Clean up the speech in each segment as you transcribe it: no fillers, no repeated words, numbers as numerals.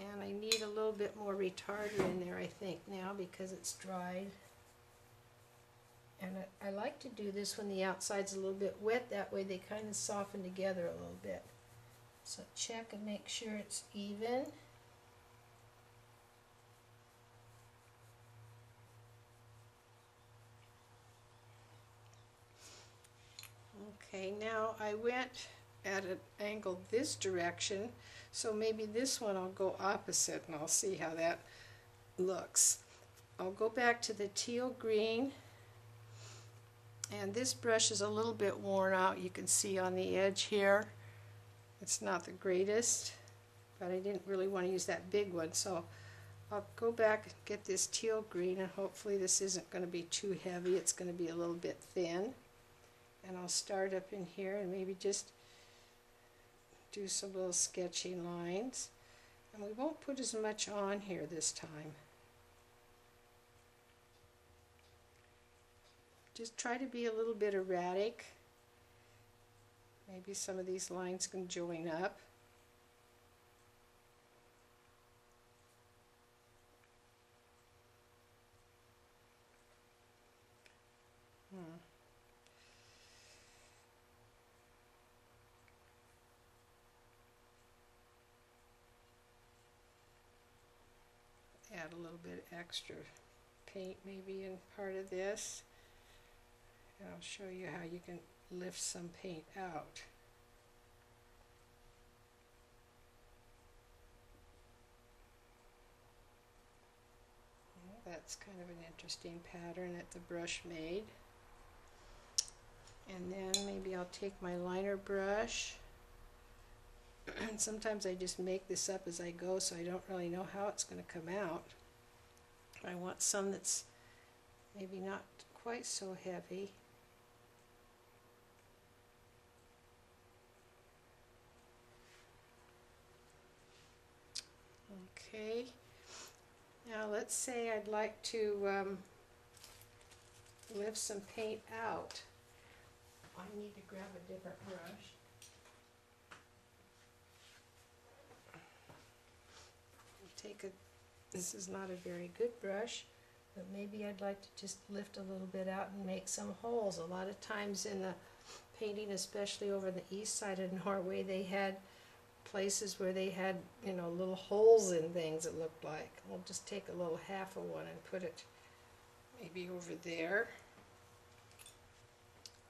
And I need a little bit more retarder in there, I think, now because it's dried. And I like to do this when the outside's a little bit wet, that way they kind of soften together a little bit. So check and make sure it's even. Okay, now I went at an angle this direction, so maybe this one I'll go opposite and I'll see how that looks. I'll go back to the teal green, and this brush is a little bit worn out. You can see on the edge here it's not the greatest, but I didn't really want to use that big one, so I'll go back and get this teal green, and hopefully this isn't going to be too heavy. It's going to be a little bit thin. And I'll start up in here and maybe just do some little sketching lines. And we won't put as much on here this time. Just try to be a little bit erratic. Maybe some of these lines can join up. Add a little bit extra paint maybe in part of this, and I'll show you how you can lift some paint out. Well, that's kind of an interesting pattern that the brush made. And then maybe I'll take my liner brush. Sometimes I just make this up as I go, so I don't really know how it's going to come out. I want some that's maybe not quite so heavy. Okay, now let's say I'd like to lift some paint out. I need to grab a different brush. This is not a very good brush, but maybe I'd like to just lift a little bit out and make some holes. A lot of times in the painting, especially over the east side of Norway, they had places where they had, you know, little holes in things, it looked like. We'll just take a little half of one and put it maybe over there.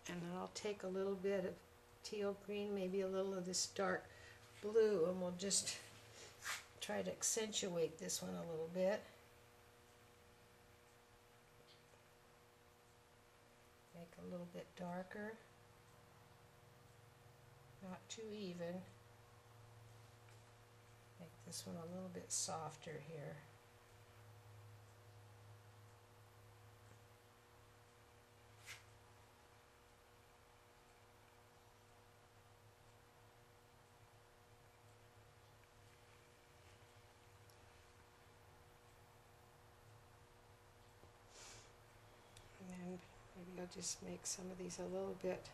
And then I'll take a little bit of teal green, maybe a little of this dark blue, and we'll just try to accentuate this one a little bit. Make a little bit darker. Not too even. Make this one a little bit softer here. Maybe I'll just make some of these a little bit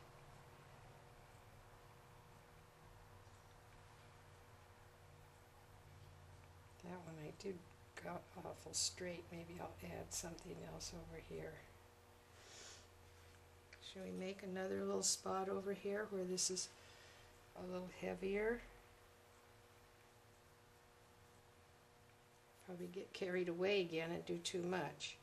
that one I did got awful straight. Maybe I'll add something else over here. Should we make another little spot over here where this is a little heavier? Probably get carried away again and do too much.